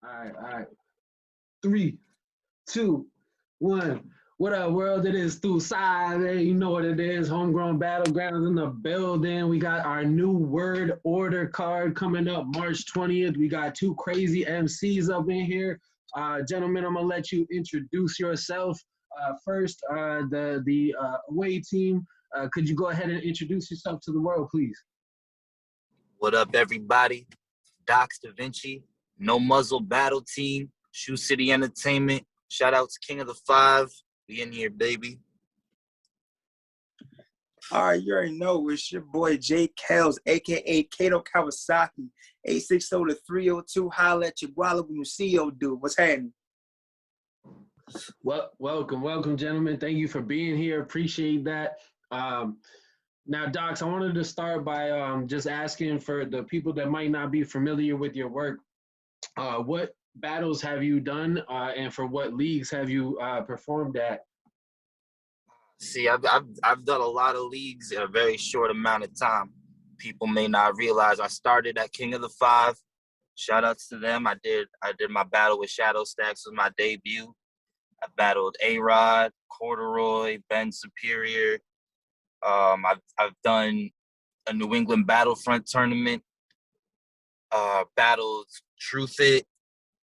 All right. Three, two, one. What up, world? It is through side. You know what it is. Homegrown Battlegrounds in the building. We got our new word order card coming up March 20th. We got two crazy MCs up in here. Gentlemen, I'm gonna let you introduce yourself. First, the away team. Could you go ahead and introduce yourself to the world, please? What up, everybody? DOX DAVINCI, No Muzzle Battle Team, Shoe City Entertainment. Shout out to King of the Five. We in here, baby. All right, you already know it's your boy Jay Kels, aka Kato Kawasaki, 860-302. Holla at your guala when you see your dude. What's happening? Well, welcome, gentlemen. Thank you for being here. Appreciate that. Now, Docs, I wanted to start by just asking for the people that might not be familiar with your work, what battles have you done, and for what leagues have you performed at? See, I've done a lot of leagues in a very short amount of time. People may not realize I started at King of the Five. Shout outs to them. I did my battle with Shadow Stacks was my debut. I battled A-Rod, Corduroy, Ben Superior. I've done a New England Battlefront tournament. Battled Truth It.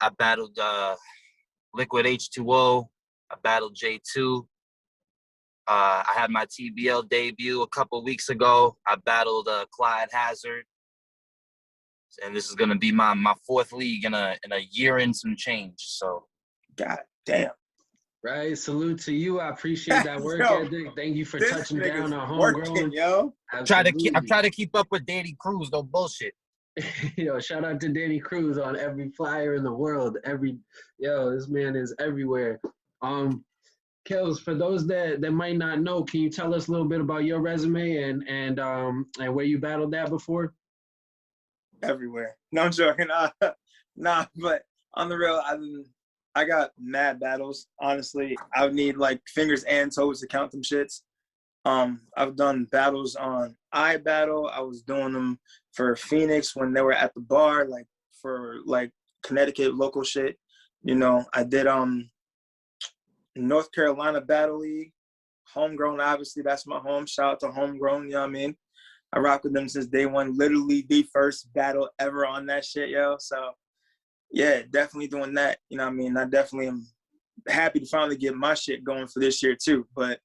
I battled Liquid H2O. I battled J2. I had my TBL debut a couple weeks ago. I battled Clyde Hazard. And this is gonna be my fourth league in a year and some change. So God damn. Right, salute to you. I appreciate that work ethic. Thank you for touching down on Homegrown. Yo. I'm trying to keep up with Danny Cruz, no bullshit. Yo, shout out to Danny Cruz on every flyer in the world. This man is everywhere. Kels, for those that might not know, can you tell us a little bit about your resume and where you battled that before? Everywhere. No, I'm joking. Nah, but on the real, I got mad battles. Honestly, I would need like fingers and toes to count them shits. I've done battles on iBattle. I was doing them for Phoenix when they were at the bar, like for like Connecticut local shit. You know, I did North Carolina Battle League, Homegrown. Obviously, that's my home. Shout out to Homegrown. You know what I mean? I rock with them since day one. Literally the first battle ever on that shit, yo. So yeah, definitely doing that. You know what I mean? I definitely am happy to finally get my shit going for this year too. But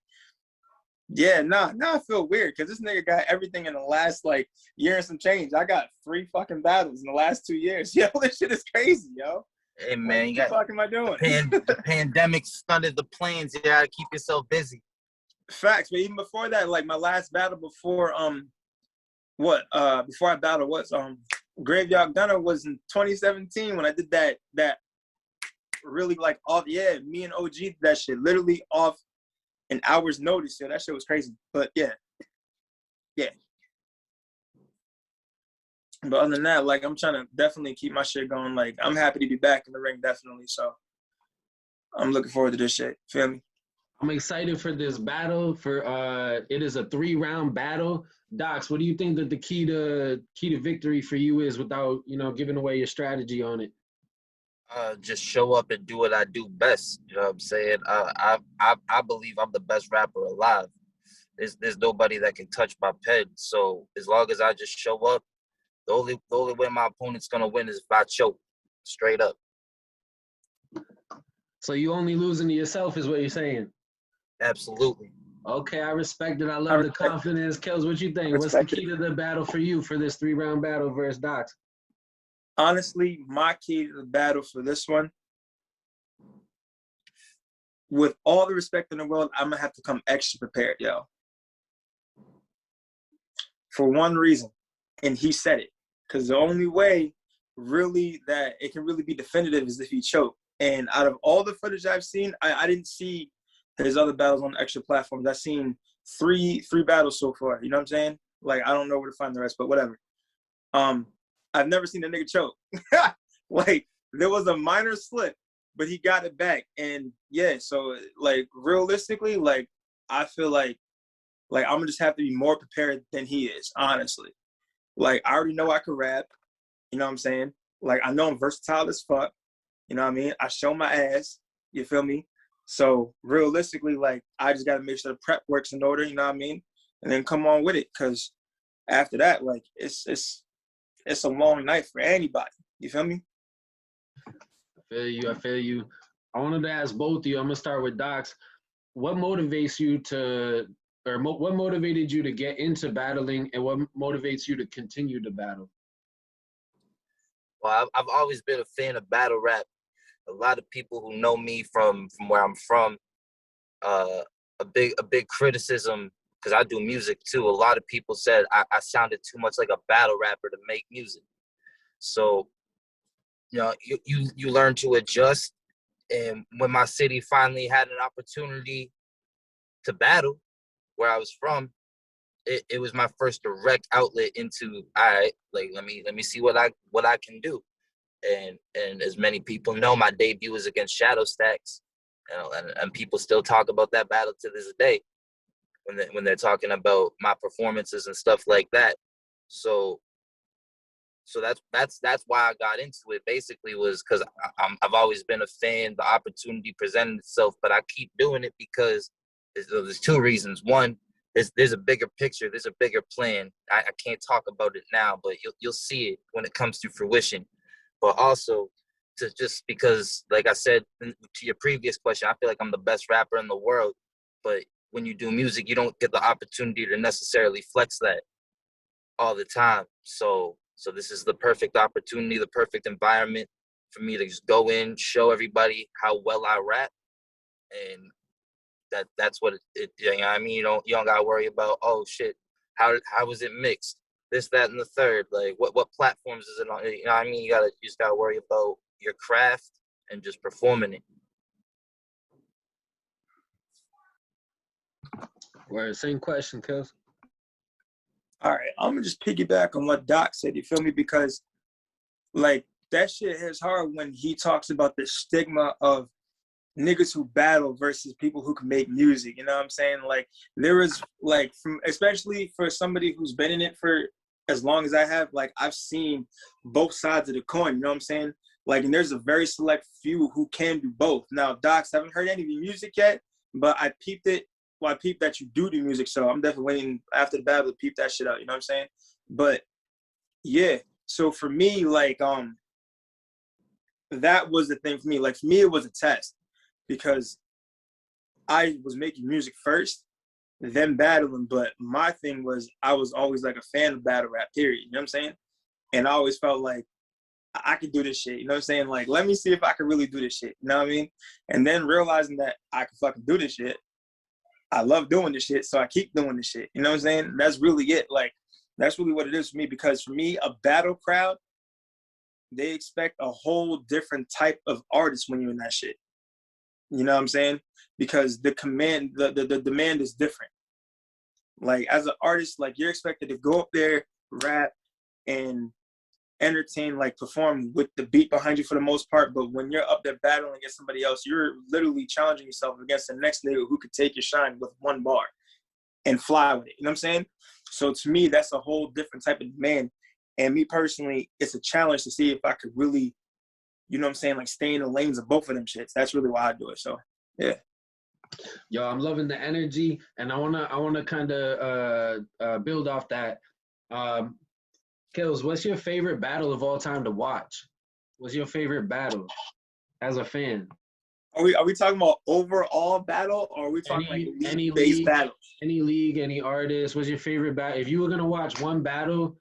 yeah, now I feel weird because this nigga got everything in the last like year and some change. I got 3 fucking battles in the last 2 years. Yo, this shit is crazy, yo. Hey man, what the fuck am I doing? The pandemic stunted the plans. You gotta keep yourself busy. Facts, but even before that, like my last battle before before I battled Graveyard Gunner was in 2017 when I did that really like off. Yeah, me and OG did that shit literally off an hour's notice. Yeah, that shit was crazy. But yeah. But other than that, like I'm trying to definitely keep my shit going. Like I'm happy to be back in the ring, definitely. So I'm looking forward to this shit. Feel me? I'm excited for this battle. It is a 3-round battle. Docs, what do you think that the key to victory for you is without giving away your strategy on it? Just show up and do what I do best. You know what I'm saying? I believe I'm the best rapper alive. There's nobody that can touch my pen. So as long as I just show up, the only way my opponent's gonna win is if I choke, straight up. So you only losing to yourself is what you're saying? Absolutely. Okay, I respect it. I love the confidence. Kels, what you think? What's the key to the battle for you for this 3-round battle versus Docs? Honestly, my key to the battle for this one, with all the respect in the world, I'm gonna have to come extra prepared, yo. For one reason, and he said it, because the only way really that it can really be definitive is if he choke. And out of all the footage I've seen, I didn't see his other battles on extra platforms. I've seen three battles so far. You know what I'm saying? Like I don't know where to find the rest, but whatever. I've never seen a nigga choke. Like there was a minor slip, but he got it back. And yeah, so like realistically, like I feel like I'm gonna just have to be more prepared than he is, honestly. Like I already know I could rap. You know what I'm saying? Like I know I'm versatile as fuck. You know what I mean? I show my ass. You feel me? So realistically, like, I just gotta make sure the prep works in order. You know what I mean? And then come on with it, because after that, like, it's a long night for anybody. You feel me? I feel you. I feel you. I wanted to ask both of you. I'm gonna start with Docs. What motivates you to, or what motivated you to get into battling, and what motivates you to continue to battle? Well, I've always been a fan of battle rap. A lot of people who know me from where I'm from, a big criticism, because I do music too. A lot of people said I sounded too much like a battle rapper to make music. So, you know, you learn to adjust. And when my city finally had an opportunity to battle where I was from, it was my first direct outlet into, all right, like, let me see what I can do. And as many people know, my debut was against Shadow Stacks, you know, and people still talk about that battle to this day when they're talking about my performances and stuff like that. So that's why I got into it. Basically, was because I've always been a fan. The opportunity presented itself, but I keep doing it because there's two reasons. One, there's a bigger picture. There's a bigger plan. I can't talk about it now, but you'll see it when it comes to fruition. But also, to just because, like I said to your previous question, I feel like I'm the best rapper in the world. But when you do music, you don't get the opportunity to necessarily flex that all the time. So this is the perfect opportunity, the perfect environment for me to just go in, show everybody how well I rap, and that's what it you know what I mean? You don't gotta worry about, oh shit, how was it mixed? This, that, and the third. Like what platforms is it on? You know what I mean? You just gotta worry about your craft and just performing it. Where same question, Kels. All right, I'm gonna just piggyback on what Doc said. You feel me? Because, like, that shit hits hard when he talks about the stigma of niggas who battle versus people who can make music. You know what I'm saying? Like, there is, like, especially for somebody who's been in it for as long as I have, like, I've seen both sides of the coin. You know what I'm saying? Like, and there's a very select few who can do both. Now, Docs, I haven't heard any of your music yet, but I peeped it. Well, I peeped that you do music, so I'm definitely waiting after the battle to peep that shit out. You know what I'm saying? But yeah, so for me, like, that was the thing for me. Like, for me, it was a test because I was making music first, then battling. But my thing was, I was always like a fan of battle rap, period. You know what I'm saying? And I always felt like I could do this shit. You know what I'm saying? Like, let me see if I can really do this shit. You know what I mean? And then realizing that I could fucking do this shit. I love doing this shit, so I keep doing this shit. You know what I'm saying? That's really it. Like, that's really what it is for me. Because for me, a battle crowd, they expect a whole different type of artist when you're in that shit. You know what I'm saying? Because the demand is different. Like, as an artist, like, you're expected to go up there, rap, and entertain, like, perform with the beat behind you for the most part. But when you're up there battling against somebody else, you're literally challenging yourself against the next nigga who could take your shine with one bar and fly with it. You know what I'm saying? So to me, that's a whole different type of demand. And me personally, it's a challenge to see if I could really, you know what I'm saying, like, stay in the lanes of both of them shits. That's really why I do it. So yeah. Yo, I'm loving the energy, and I wanna kind of build off that. Kills, what's your favorite battle of all time to watch? What's your favorite battle as a fan? Are we talking about overall battle, or are we talking Any league-based league, battle? any league, any artist? What's your favorite battle? If you were gonna watch one battle,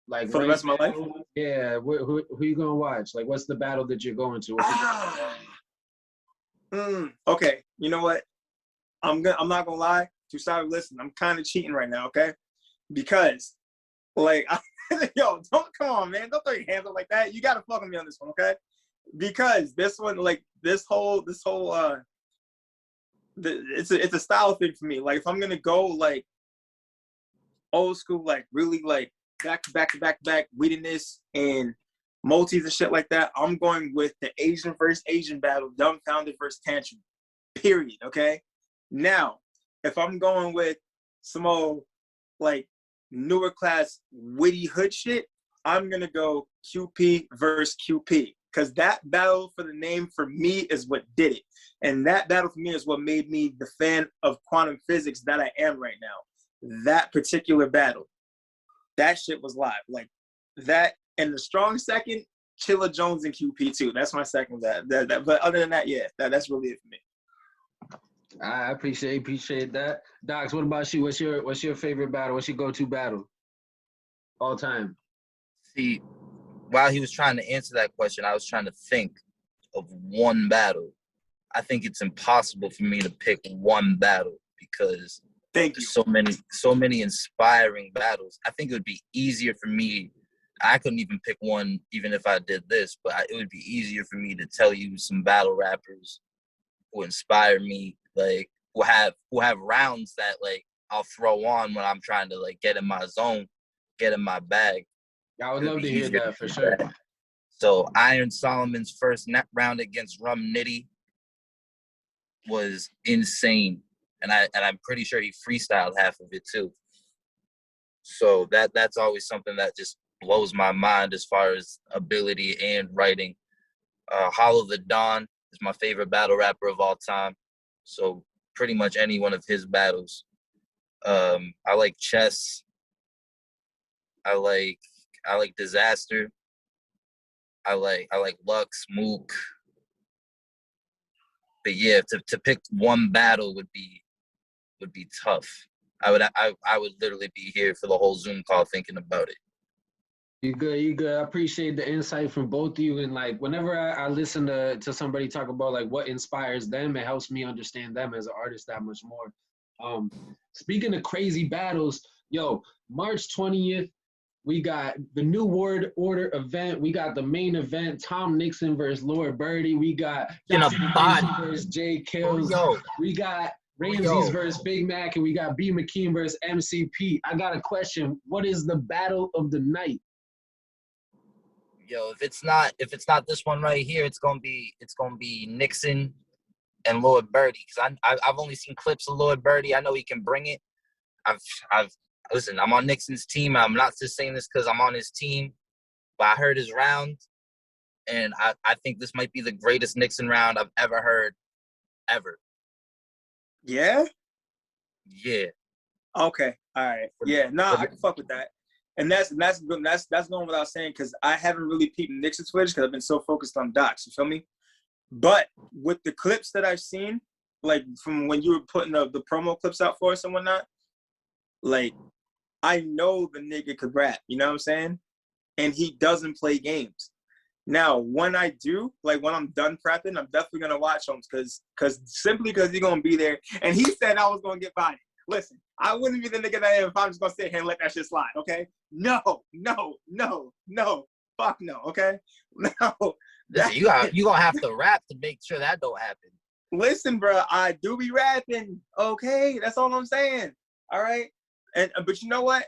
like For the rest of my life? yeah, who you gonna watch? Like, what's the battle that you're going to? Okay, you know what? I'm not gonna lie. To start, listen, I'm kind of cheating right now, okay? Because, like, yo, don't come on, man. Don't throw your hands up like that. You gotta fuck with me on this one, okay? Because this one, like, this whole it's a style thing for me. Like, if I'm gonna go, like, old school, like, really, like, back to back wittiness and multis and shit like that, I'm going with the Asian versus Asian battle, Dumbfounded versus Tantrum, period, okay? Now, if I'm going with some old, like, newer class witty hood shit, I'm gonna go QP versus QP. Because that battle for the name for me is what did it. And that battle for me is what made me the fan of quantum physics that I am right now. That particular battle. That shit was live. Like that, and the strong second, Chilla Jones and QP2. That's my second that. But other than that, yeah, that's really it for me. I appreciate that. Dox, what about you? What's your favorite battle? What's your go-to battle? All time. See, while he was trying to answer that question, I was trying to think of one battle. I think it's impossible for me to pick one battle because there's so many inspiring battles. I think it would be easier for me. I couldn't even pick one, even if I did this, but it would be easier for me to tell you some battle rappers who inspire me, like who have rounds that like I'll throw on when I'm trying to like get in my zone, get in my bag. I would love to hear that for sure. So Iron Solomon's first round against Rum Nitty was insane, and I'm pretty sure he freestyled half of it too. So that's always something that just blows my mind as far as ability and writing. Hollow the Dawn is my favorite battle rapper of all time. So pretty much any one of his battles. I like Chess. I like Disaster. I like Lux, Mook. But yeah, to pick one battle would be tough. I would literally be here for the whole Zoom call thinking about it. You good. I appreciate the insight from both of you. And like whenever I listen to somebody talk about like what inspires them, it helps me understand them as an artist that much more. Speaking of crazy battles, yo, March 20th, we got the New World Order event. We got the main event, Tom Nixon versus Lord Birdie. We got DAVINCI versus Jay Kills. We got Ramses versus Big Mac, and we got B McKean versus MCP. I got a question. What is the battle of the night? Yo, if it's not this one right here, it's gonna be Nixon and Lord Birdie, because I've only seen clips of Lord Birdie. I know he can bring it. Listen, I'm on Nixon's team. I'm not just saying this because I'm on his team, but I heard his round, and I think this might be the greatest Nixon round I've ever heard, ever. Yeah? Yeah. Okay. All right. Yeah. Nah, I can fuck with that. And that's going without saying, because I haven't really peeped Nixon's footage because I've been so focused on Dox. You feel me? But with the clips that I've seen, like from when you were putting the promo clips out for us and whatnot, like I know the nigga could rap. You know what I'm saying? And he doesn't play games. Now, when I do, like when I'm done prepping, I'm definitely gonna watch him because he's gonna be there. And he said I was gonna get bodied. Listen, I wouldn't be the nigga that I am if I'm just gonna sit here and let that shit slide, okay? No, fuck no, okay? No. You gonna have to rap to make sure that don't happen. Listen, bro, I do be rapping, okay? That's all I'm saying, all right? But you know what?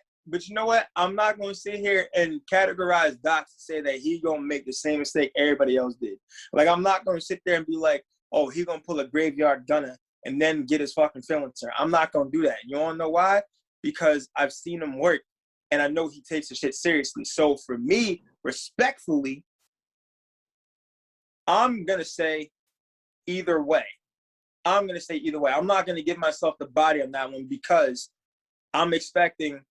I'm not gonna sit here and categorize Dox to say that he gonna make the same mistake everybody else did. Like, I'm not gonna sit there and be like, oh, he gonna pull a Graveyard Gunner and then get his fucking feelings hurt. I'm not gonna do that. You wanna know why? Because I've seen him work, and I know he takes the shit seriously. So for me, respectfully, I'm gonna say either way. I'm not gonna give myself the body on that one because I'm expecting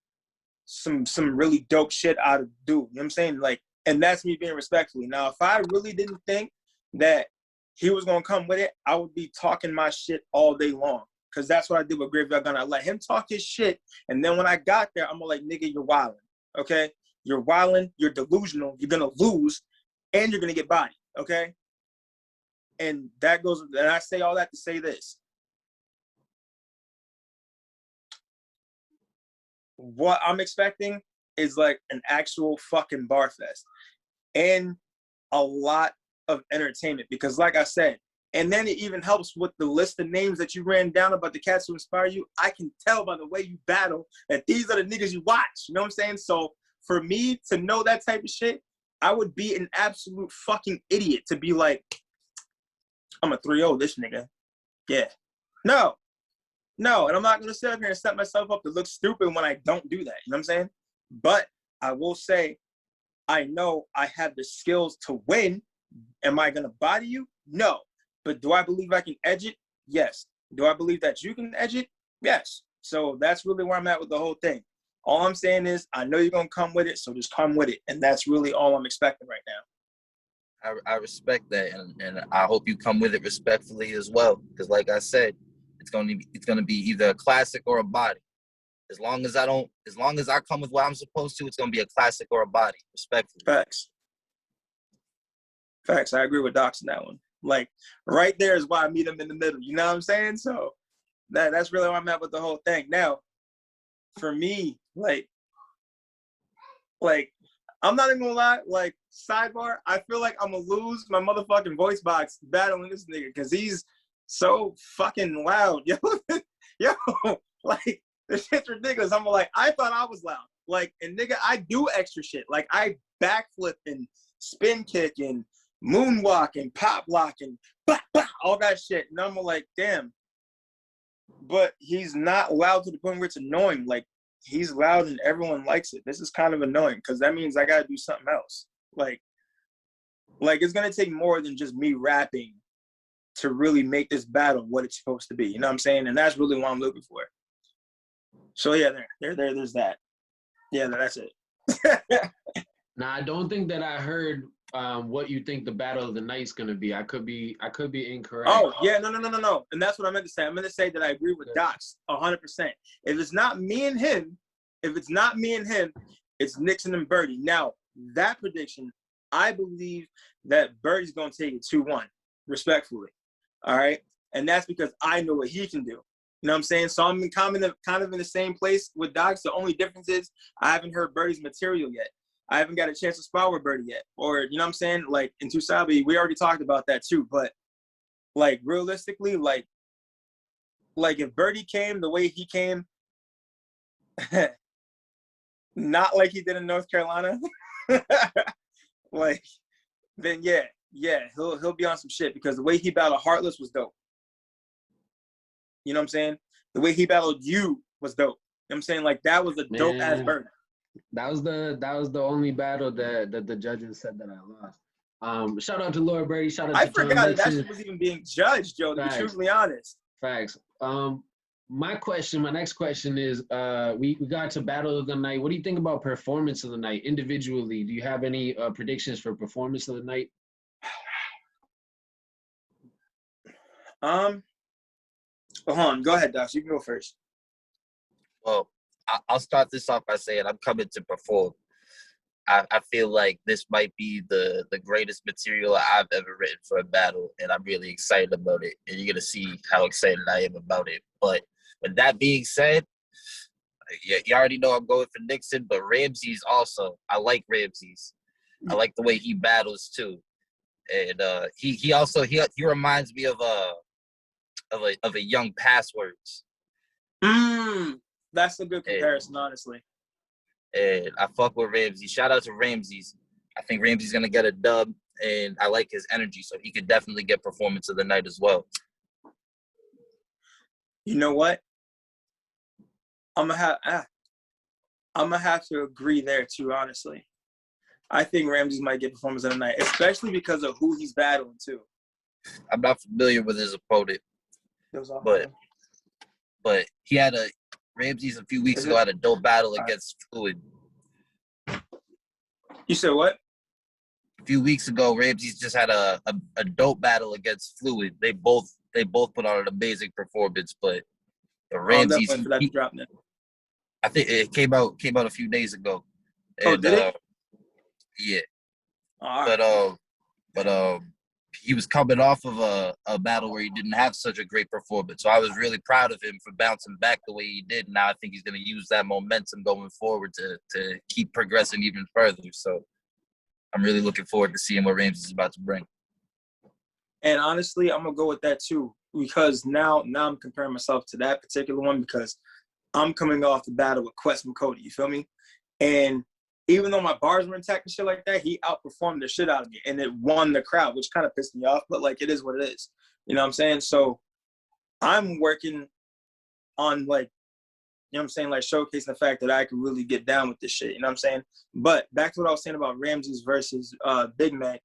some really dope shit out of dude. You know what I'm saying? Like, and that's me being respectfully. Now, if I really didn't think that he was gonna come with it, I would be talking my shit all day long. Cause that's what I did with Graveyard Gunner. I let him talk his shit, and then when I got there, I'm like, nigga, you're wildin'. Okay? You're wildin', you're delusional, you're gonna lose, and you're gonna get bodied. Okay? And that goes, and I say all that to say this. What I'm expecting is like an actual fucking bar fest and a lot of entertainment because like I said, and then it even helps with the list of names that you ran down about the cats who inspire you. I can tell by the way you battle that these are the niggas you watch. You know what I'm saying? So for me to know that type of shit, I would be an absolute fucking idiot to be like, I'm a 3-0 this nigga. Yeah. No, and I'm not going to sit up here and set myself up to look stupid when I don't do that. You know what I'm saying? But I will say, I know I have the skills to win Am I gonna body you? No. But do I believe I can edge it? Yes. Do I believe that you can edge it? Yes. So that's really where I'm at with the whole thing. All I'm saying is, I know you're gonna come with it, so just come with it, and that's really all I'm expecting right now. I respect that, and I hope you come with it respectfully as well. Because, like I said, it's gonna be either a classic or a body. As long as I come with what I'm supposed to, it's gonna be a classic or a body, respectfully. Facts. I agree with Dox on that one. Like, right there is why I meet him in the middle. You know what I'm saying? So that's really where I'm at with the whole thing. Now, for me, like I'm not even gonna lie, like, sidebar, I feel like I'm gonna lose my motherfucking voice box battling this nigga because he's so fucking loud. Yo, like, this shit's ridiculous. I'm like, I thought I was loud. Like, and nigga, I do extra shit. Like, I backflip and spin kick and moonwalk and pop lock and bah, bah, all that shit. And I'm like, damn. But he's not loud to the point where it's annoying. Like, he's loud and everyone likes it. This is kind of annoying because that means I got to do something else. Like it's going to take more than just me rapping to really make this battle what it's supposed to be. You know what I'm saying? And that's really what I'm looking for. So, yeah, there's that. Yeah, that's it. Now, I don't think that I heard what you think the battle of the night is going to be. I could be incorrect. Oh, yeah, no. And that's what I meant to say. I meant to say that I agree with Dox 100%. If it's not me and him, it's Nixon and Birdie. Now, that prediction, I believe that Birdie's going to take it 2-1, respectfully. All right? And that's because I know what he can do. You know what I'm saying? So I'm kind of in the same place with Dox. The only difference is I haven't heard Birdie's material yet. I haven't got a chance to spar with Birdie yet. Or, you know what I'm saying? Like, in Tusabi, we already talked about that too. But, like, realistically, like if Birdie came the way he came, not like he did in North Carolina, like, then yeah, he'll be on some shit because the way he battled Heartless was dope. You know what I'm saying? The way he battled you was dope. You know what I'm saying? Like, that was a dope-ass Birdie. That was the only battle that the judges said that I lost. Shout out to Laura Brady. Shout out to Tom forgot Nixon. that shit was even being judged, Joe, to be truthfully honest. Facts. My next question is, we got to battle of the night. What do you think about performance of the night individually? Do you have any predictions for performance of the night? Hold on. Go ahead, Dox. You can go first. Well, I'll start this off by saying I'm coming to perform. I feel like this might be the greatest material I've ever written for a battle, and I'm really excited about it. And you're going to see how excited I am about it. But with that being said, you already know I'm going for Nixon, but Ramsey's also. I like Ramsey's. I like the way he battles too. And he also reminds me of a young Passwords. That's a good comparison, honestly. And I fuck with Ramsey. Shout out to Ramsey's. I think Ramsey's gonna get a dub, and I like his energy, so he could definitely get performance of the night as well. You know what? I'm gonna have to agree there too, honestly. I think Ramsey might get performance of the night, especially because of who he's battling too. I'm not familiar with his opponent, but he had Ramsey's a few weeks ago had a dope battle against Fluid. You said what? A few weeks ago, Ramsey's just had a dope battle against Fluid. They both put on an amazing performance, but Ramsey's I think it came out a few days ago. And, did it? Yeah. Right. But he was coming off of a battle where he didn't have such a great performance. So I was really proud of him for bouncing back the way he did. Now I think he's going to use that momentum going forward to keep progressing even further. So I'm really looking forward to seeing what Ramsey's about to bring. And honestly, I'm going to go with that too, because now I'm comparing myself to that particular one because I'm coming off the battle with Quest McCody, you feel me? And even though my bars were intact and shit like that, he outperformed the shit out of me. And it won the crowd, which kind of pissed me off. But, like, it is what it is. You know what I'm saying? So I'm working on, like, you know what I'm saying, like, showcasing the fact that I can really get down with this shit. You know what I'm saying? But back to what I was saying about Ramsey's versus Big Mac.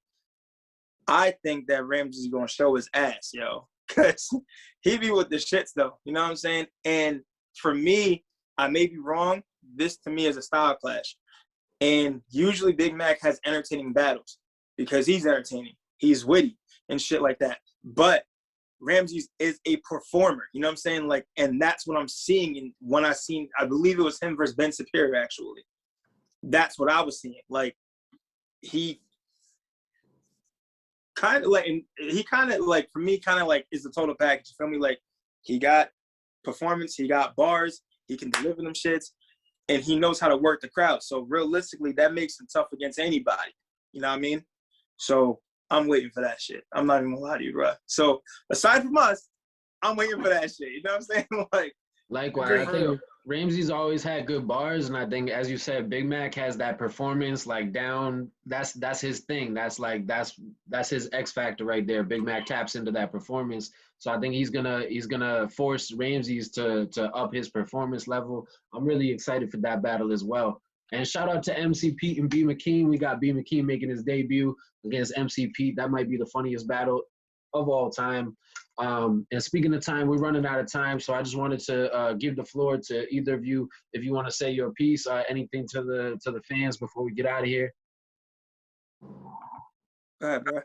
I think that Ramsey's gonna show his ass, yo, because he be with the shits though. You know what I'm saying? And for me, I may be wrong. This to me is a style clash. And usually Big Mac has entertaining battles because he's entertaining. He's witty and shit like that. But Ramsey is a performer. You know what I'm saying? Like, and that's what I'm seeing. And when I believe it was him versus Ben Superior, actually. That's what I was seeing. Like, he kind of like, for me, kind of like is the total package. You feel me? Like, he got performance, he got bars, he can deliver them shits, and he knows how to work the crowd. So realistically, that makes him tough against anybody. You know what I mean? So I'm waiting for that shit. I'm not even gonna lie to you, bro. So aside from us, I'm waiting for that shit. You know what I'm saying? Like, likewise, I think Ramsey's always had good bars, and I think, as you said, Big Mac has that performance like down. That's his thing. That's his X factor right there. Big Mac taps into that performance, so I think he's gonna force Ramsey's to up his performance level. I'm really excited for that battle as well. And shout out to MC Pete and B McKean. We got B McKean making his debut against MC Pete. That might be the funniest battle of all time. And speaking of time, we're running out of time, so I just wanted to give the floor to either of you if you want to say your piece, anything to the fans before we get out of here. go ahead, bro.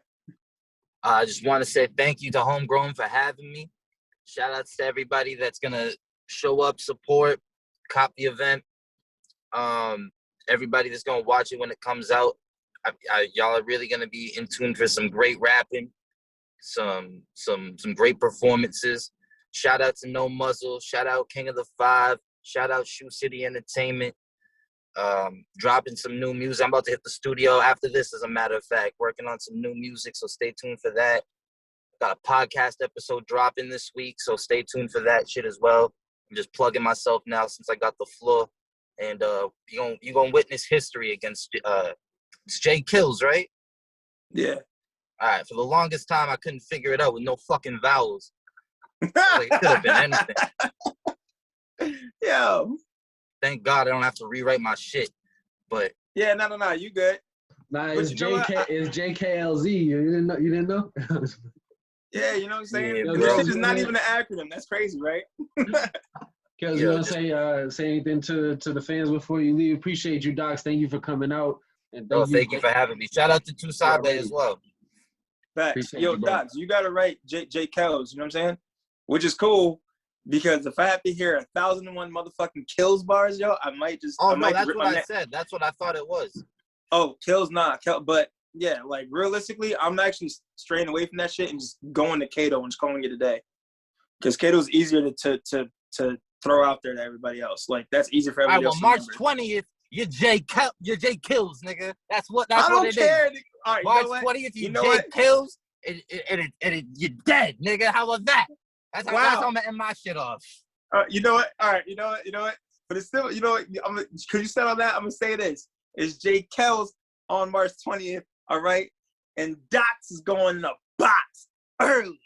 I just want to say thank you to Homegrown for having me. Shout outs to everybody that's gonna show up, support, cop the event. Everybody that's gonna watch it when it comes out. Y'all are really gonna be in tune for some great rapping. Some great performances. Shout out to No Muzzle. Shout out King of the Five. Shout out Shoe City Entertainment. Dropping some new music. I'm about to hit the studio after this, as a matter of fact, working on some new music, so stay tuned for that. Got a podcast episode dropping this week, so stay tuned for that shit as well. I'm just plugging myself now since I got the floor. And you're gonna witness history against it's Jay Kills, right? Yeah. All right, for the longest time, I couldn't figure it out with no fucking vowels. Like, it could have been anything. Yo. Thank God I don't have to rewrite my shit. But yeah, no, you good. Nah, it's JKLZ. You didn't know? Yeah, you know what I'm saying? Yeah, and this shit is not even an acronym. That's crazy, right? Kels, you want to say anything to the fans before you leave? Appreciate you, Docs. Thank you for coming out. And thank you for having me. Shout out to Tusabe as well. Facts. Yo, Docs, you got to write J. Kells, you know what I'm saying? Which is cool, because if I have to hear 1,001 motherfucking kills bars, yo, I might just. Oh, no, that's what I said. That's what I thought it was. Oh, kills not. But yeah, like realistically, I'm actually straying away from that shit and just going to Kato and just calling it a day. Because Kato's easier to throw out there to everybody else. Like, that's easier for everybody else. March 20th, you're J Kills, nigga. That's what it is. I don't care. All right, March 20th, you J Kills, and you're dead, nigga. How was that? That's how I'm gonna end my shit off. You know what? All right, you know what? But it's still, you know what? Could you settle that? I'm gonna say this: it's J Kells on March 20th. All right, and Dox is going in a box early.